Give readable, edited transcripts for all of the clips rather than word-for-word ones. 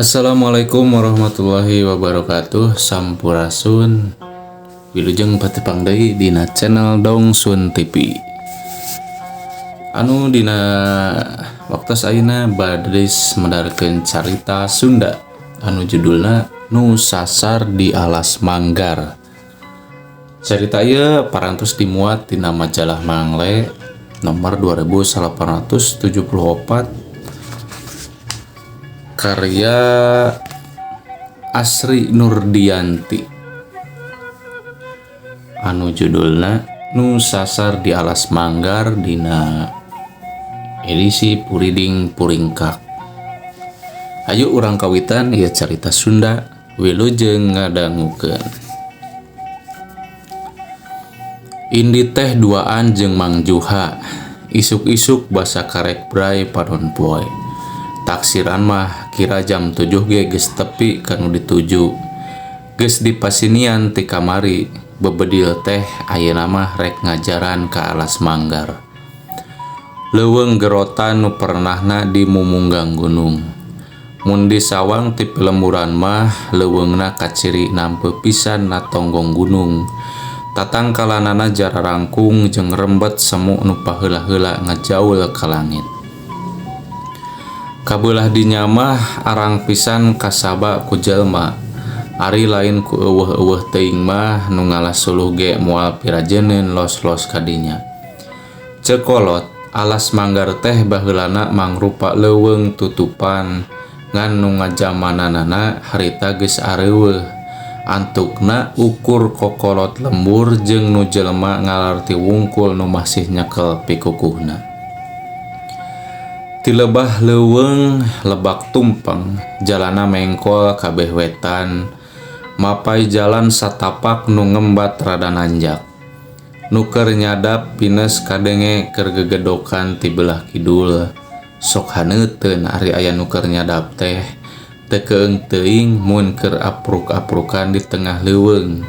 Assalamualaikum warahmatullahi wabarakatuh. Sampurasun. Wilujeng patepang deui dina channel Dongsun TV. Anu dina waktos ayeuna badris mendarkeun carita Sunda anu judulna Nu Sasar di Alas Manggar. Carita ieu parantos dimuat dina majalah Mangle nomor 2874 karya Asri Nurdianti anu judulna Nu Sasar di Alas Manggar dina edisi Puriding Puringkak. Ayo urang kawitan ieu carita Sunda wilujeng ngadangukeun. Indi teh duaan jeung Mang Juha, isuk-isuk basa karek bray padon poe. Taksiran mah kira jam 7 ge geus tepi kanu dituju. Geus dipasinian ti kamari, bebedil teh ayeuna mah rek ngajaran ka Alas Manggar. Leuweung gerotan nu pernahna di mumunggang gunung. Mun di sawang ti pelemburan mah leuweungna kaciri nampeu pisan na tonggong gunung. Tatangkalanana jararangkung jeung rembet semu nu paheula-heula ngajaul ka langit. Kabelah dinya mah arang pisan kasaba ku jelma. Ari lain ku eueuh-eueuh teuing mah nu ngalasuluh ge moal pirajeuneun los-los ka dinya. Cekolot Alas Manggar teh baheulana mangrupa leuweung tutupan ngan nu ngajamananana harita geus areueuh. Antukna ukur kokolot lembur jeung nu jelema ngalarti wungkul nu masih nyekel pikukuhna. Ti lebah leuweung lebak tumpeng, jalana mengkol kabeh wetan, mapai jalan satapak nu ngembat rada nanjak. Nu keur nyadap pines kadenge keur gegedokan ti belah kidul, sok haneuteun ari aya nu keur nyadap teh, teu keung teuing mun keur apruk-aprukan di tengah leuweung.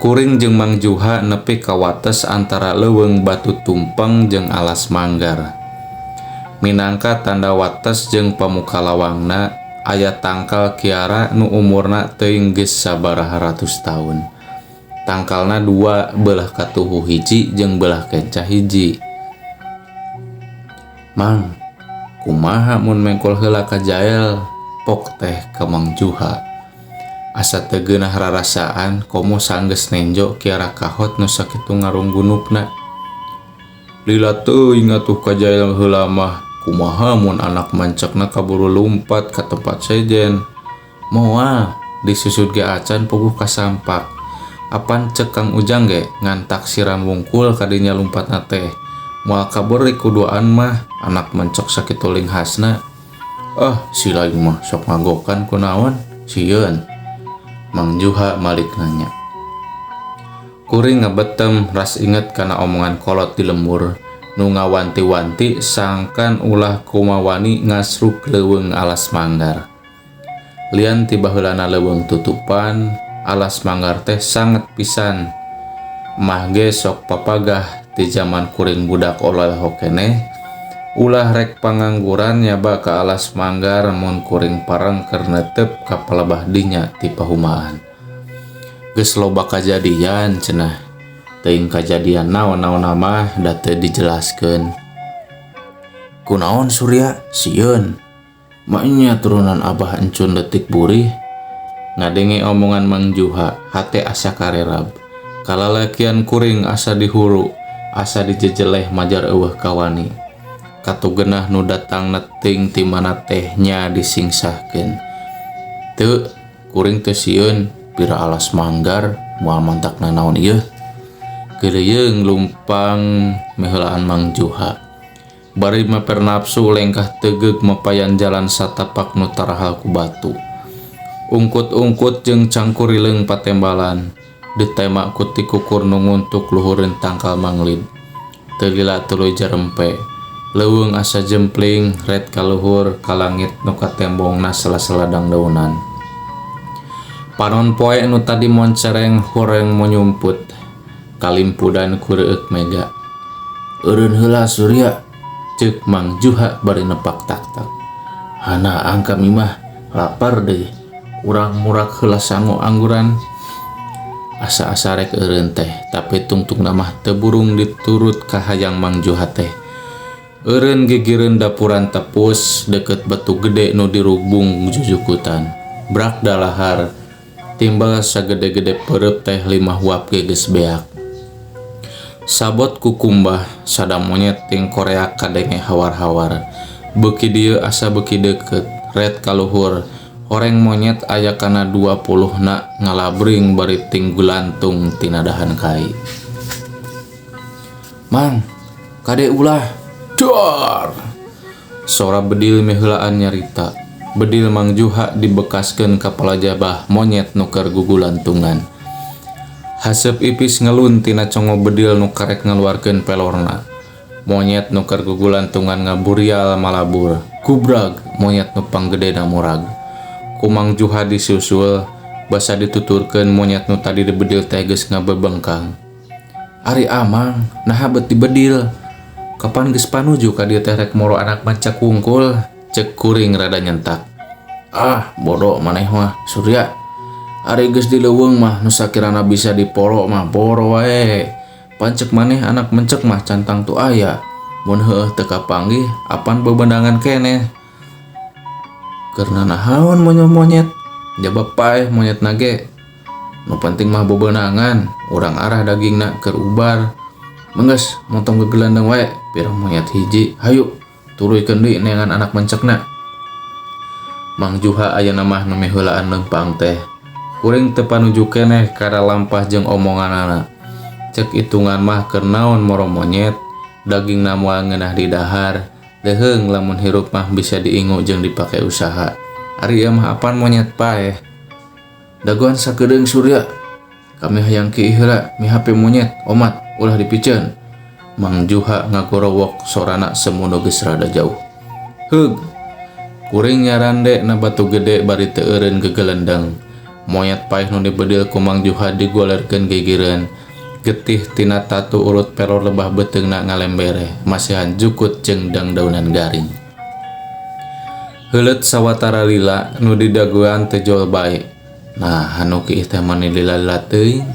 Kuring jeung Mang Juha nepi ka wates antara leuweung Batu Tumpeng jeung Alas Manggar. Minangka tanda wates jeung pamuka lawangna aya tangkal kiara nu umurna teuing geus sabaraha ratus taun. Tangkalna dua belah katuhu hiji jeung belah kenca hiji. Mang, kumaha mun mengkol heula ka jael? Pok teh ka Mang Juha. Asa teu geunah rarasaan komo sanggeus nenjo kiara kahot nu sakitu ngarunggunupna. Lila teuing atuh ka jael heula mah. Kumaha mun anak mancekna kaburu lumpat ka tempat sejen. Moal disusud ge acan puguh ka sampak. Apan cek Kang Ujang ge ngan taksiran wungkul kadinya lumpatna teh. Moal kabur kuduaan mah anak mancok sakitu linghasna. Si lain mah sok ngagokan kunaon sieun. Mang Juha malik nanya. Kuring ngabetem ras inget kana omongan kolot di lembur. Nu ngawanti-wanti sangkan ulah kumawani ngasruk leuweung Alas Manggar. Lian ti baheulana leuweung tutupan, Alas Manggar teh sanget pisan. Mah ge sok papagah ti zaman kuring budak oleh keneh, ulah rek pangangguran nyaba ka Alas Manggar mun kuring pareng keur neuteup ka palebah dinya ti pahumaan. Geus loba kajadian cenah. Teuing kajadian naon-naon mah da teu dijelaskeun. Kunaon Surya? Sieun. Maknya turunan Abah Encun Detik Burih. Ngadenge omongan Mang Juha, hate asa karerab. Kalalakian kuring asa dihuru, asa dijejeleh majar eueuh kawani. Katugeunah nu datang neting ti mana tehnya disingsahkeun. Teu, kuring teu sieun pira Alas Manggar moal mantakna naon ieu? Geuleung lumpang meheulaan Mang Juha. Bari maper nafsu lengkah tegeug mapayan jalan satapak nu tarahal ku batu. Ungkut-ungkut jeung cangkurileung patembalan. Ditema ku ti kukur nu nguntuk luhureun tangkal manglid. Teu lila tuluy jarempe. Leuweung asa jempling red ka luhur ka langit nu katembongna sela-sela dangdaunan. Panon poe nu tadi moncereng horeng menyumput. Kalimpudan kureueuk mega. Eureun heula Surya, ceuk Mang Juha bari nepak tak-tak. Hana angka mimah lapar deh. Urang murak heula sangu angguran. Asa-asa rek eureun teh, tapi tungtungna mah teu burung diturut ka hayang Mang Juha teh. Eureun gigireun dapuran tepus deket batu gede nu dirubung jujukutan. Brak dalahar timbal sagede-gede pereup teh 5 huap geus beak. Sabot kukumbah sada monyet ting korea kadenge hawar-hawar. Beuki dieu asa beuki deket, red kaluhur. Horeng monyet aya kana 20 ngalabring bari ting gulantung tina dahan kai. Mang, kade ulah. Dor! Sora bedil meheulaan nyarita. Bedil Mang Juha dibekaskeun ka palajabah monyet nu keur gugulantungan. Haseup ipis ngelun tina congo bedil nu karek ngaluarkeun pelorna. Monyet nu keur gugulantungan ngaburial malabur. Kubrag monyet nu panggedena murag. Ku Mang Juha disusul basa dituturkeun monyet nu tadi dibedil teh geus ngabebengkang. Ari amang, naha bet dibedil? Kapan geus panuju ka dieu teh rek moro anak mancak wungkul? Cek kuring rada nyentak. Ah, bodoh maneh mah, Surya. Ari geus dileuweung mah nu sakirana bisa diporo mah poro wae. Pancek maneh anak mencek mah cantang tu aya. Mun heueuh teu kapanggih, apan bebendangan keneh. Karena nahaon monyet jawab paeh monyet nage. Nu penting mah bebenangan, urang arah dagingna keur ubar. Mengges montong gegelandang wae, pirang monyet hiji. Hayu turuykeun deui neangan anak mencekna. Mang Juha aya mah nu meheulaan leumpang teh. Kuring teu panuju keneh kada lampah jeung omonganana. Cek itungan mah keur naon moro monyet, dagingna moal ngeunah di dahar. Deheung lamun hirup mah bisa diingu jeung dipake usaha. Ari ieu mah apan monyet paeh. Dagoan sakedeung Surya. Kami hayang kieu heula mihape monyet omat ulah dipiceun. Mang Juha ngagorowok sorana semuno geus rada jauh. Heug. Kuring nyarande na batu gede bari teu eureun gegelendeng. Monyet paeh nu dibedil ku Mang Juha digolerkeun gigireun. Getih tina tatu urut pelor lebah beteungna ngalembere, masihan jukut jeung dangdaunan garing. Heuleut sawatara lila nu didaguan teh jol bae. Nah, anu kieu teh mani lila-lila teuing.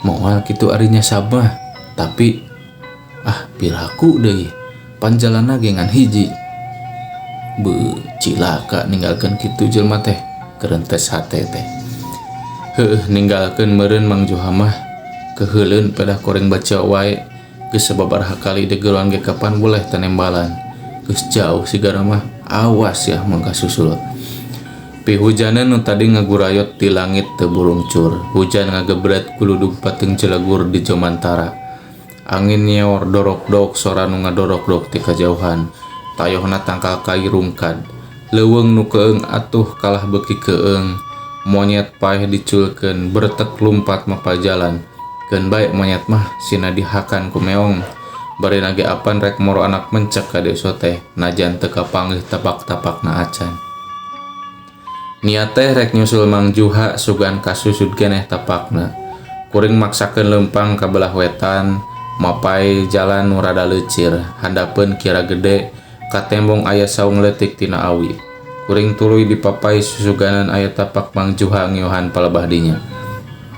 Moal kitu arinya sabah, tapi piraku deui. Panjalana ge ngan hiji. Beuh, cilaka ninggalkeun kitu jelema teh, kereuntes hate teh. Heueuh ninggalkeun meureun Mang Juha mah. Keheuleun pedah koreng baca wae. Geus sababaraha kali degeluan ge kapan boleh tanembalan. Geus jauh sigara mah. Awas ya mangka susul. Pi hujanan nu tadi ngagurayot di langit teu burungcur. Hujan ngagebret kuludug pating celegur di jomantara. Angin nyeor dorok-dok sora nu ngadorok-dok ti kajauhan. Tayohna tangkal kai rungkad. Leuweung nu keung atuh kalah beuki keung. Monyet paeh diculkeun bertek lumpat mapa jalan. Keun bae monyet mah sina dihakan ku meong. Bari nage apan rek moro anak mencek ka deso teh najan teu kapanggih tapak-tapakna acan. Niat teh rek nyusul Mang Juha sugan kasusud keneh tapakna. Kuring maksakeun leumpang ka belah wetan, mapai jalan nu rada leucir, handapeun kira gede ka tembong aya saung leutik tina awi. Kuring tuluy dipapai susuganan aya tapak Mang Juha ngeuhan palebah dinya.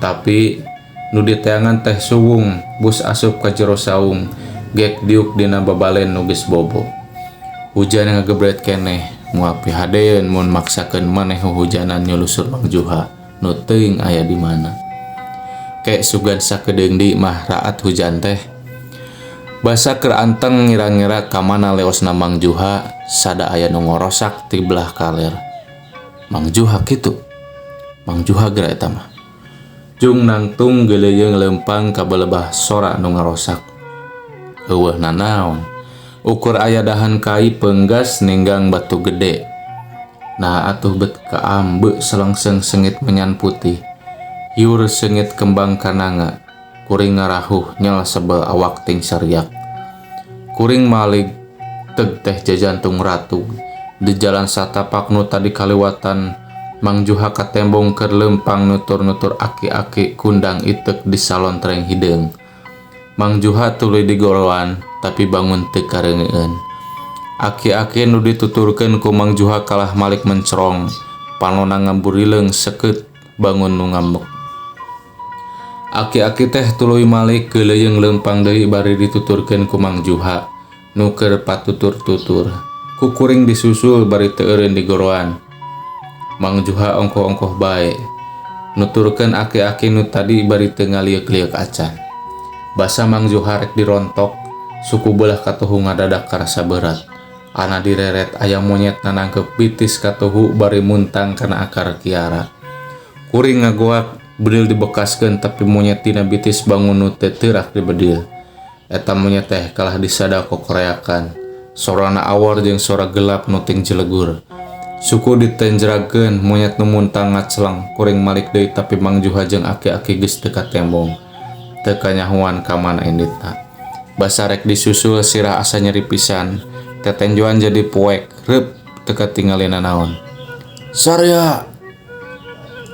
Tapi nu diteangan teh suwung bus asup ka jero saung gek diuk dina babalen nu geus bobo. Hujan ngagebret keneh moal pihadeun mun maksakeun maneh hujanan nyulusur Mang Juha nu teuing aya di mana. Kek sugan sakedeung di mah raat hujan teh. Basa keur anteng ngira-ngira ka mana leosna Mang Juha sada aya nu ngorosak ti belah kaler. Mang Juha kitu. Mang Juha geura eta mah. Jung nangtung geleyeung leumpang ka belebah sora nu ngarosak. Eueuh nanaon. Ukur aya dahan kai peunggas ninggang batu gede. Nah atuh bet ka ambeu selengseng sengit menyan putih. Hiur sengit kembang kananga. Kuring ngarahuh nyel sebel awak ting sariak. Kuring malig teg teh jajantung ratu. Di jalan satapak nu tadi kaliwatan Mang Juha katembong keur leumpang nutur-nutur aki-aki kundang itek di salontreng hideung. Mang Juha tuluy digoroan tapi bangun teu kareungeun. Aki-aki nu dituturkeun ku Mang Juha kalah malik mencrong. panona ngaburileng seket bangun nu ngambek. Aki-aki teh tuluy malik keuleung leumpang deui bari dituturkeun ku Mang Juha nu keur patutur-tutur. Kukuring disusul bari teu eureun digoroan. Mang Juha ongkoh-ongkoh bae nuturkeun aki-aki nu tadi bari teu ngaliek-liek acan. Basa Mang Juha rek dirontok, suku belah katuhu ngadadak karasa berat. Ana direret aya monyet nanangkep bitis katuhu bari muntang kana akar kiara. Kuring ngagoak bedil dibekaskeun tapi monyet tina bitis bangun nu teu teurak di bedil. Eta monyet teh kalah disada kokoreakan. Sorana awor jeung sora gelap nu ting jelegur. Suku ditenjerakeun monyet nu muntang ngaclang. Kuring malik deui tapi Mang Juha jeung aki-aki geus teu katembong. Teu kanyahoan ka mana inditna. Basa rek disusul sirah asa nyeri pisan. Tetenjoan jadi poek reup teu katingalina naon. Sarya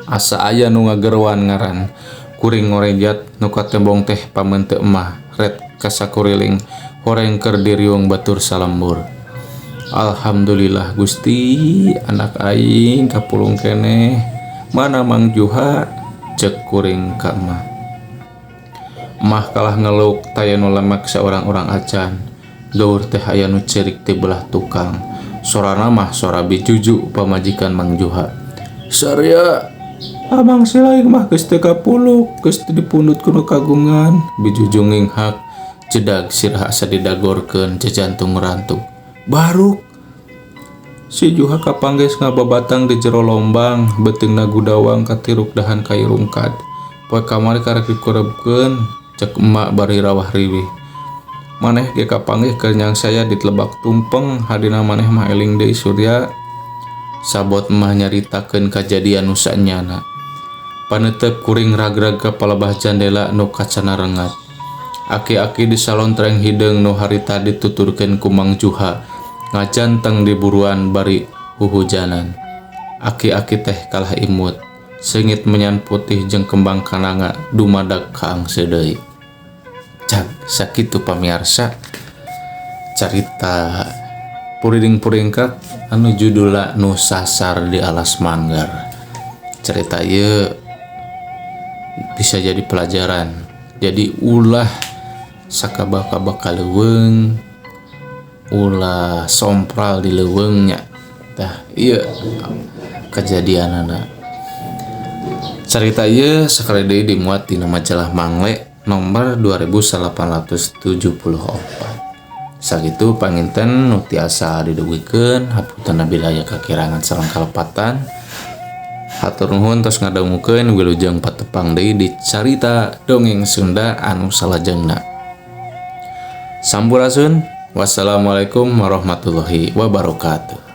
asa aya nu ngageruan ngaran. Kuring ngorejat nu katembong teh pameun teu emah ret kasakuriling horeng keur diriung batur salembur. Alhamdulillah Gusti, anak aing kapulung keneh. Mana Mang Juha? Cek kuring ka emah. Emah kalah ngeluk taya nu lemek saurang-urang acan. Gaur teh aya nu cerik ti belah tukang. Sorana mah sora bijuju pamajikan Mang Juha. Sarya Abang silaing mah geus teu kapuluk, geus teu dipundut kuno kagungan. Bijuju nginghak, cedag sirah asa didagorkeun jajantung rantuk. Baruk si Juha kapangges ngababatang di jero lombang, beuteungna gudawang katiruk dahan kai rungkad. Poe kamari karek dikurebkeun, cek emak bari rawah riwih. Maneh ge kapanggih keur nyang saya ditlebak tumpeng, hadina maneh mah eling deui Surya. Sabot emah nyaritakeun kajadian nu saenyana. Paneuteup kuring ragrag ka palebah jandela nu kacana rengat. Aki-aki di salontreng hideung nu harita dituturkeun ku Mang Juha ngajanteng di buruan bari huhujanan. Aki-aki teh kalah imut, seungit menyan putih jeung kembang kananga dumadak kaangse deui. Cag sakitu pamirsa carita puring-puringkat anu judulna Nu Sasar di Alas Manggar. Cerita ieu bisa jadi pelajaran. Jadi ulah sakabaka-baka leuweung, ulah sompral di leuweungnya. Tah ieu kajadianana. Cerita ieu sakali deui dimuat dina majalah Mangle nomor 2874. Sakitu panginten nu tiasa didugikeun hapunten bilaya kakirangan sareng kalepatan. Hatur nuhun tos ngadangukeun wilujeng patepang deui di carita dongeng Sunda anu salajengna. Sampurasun. Wassalamualaikum warahmatullahi wabarakatuh.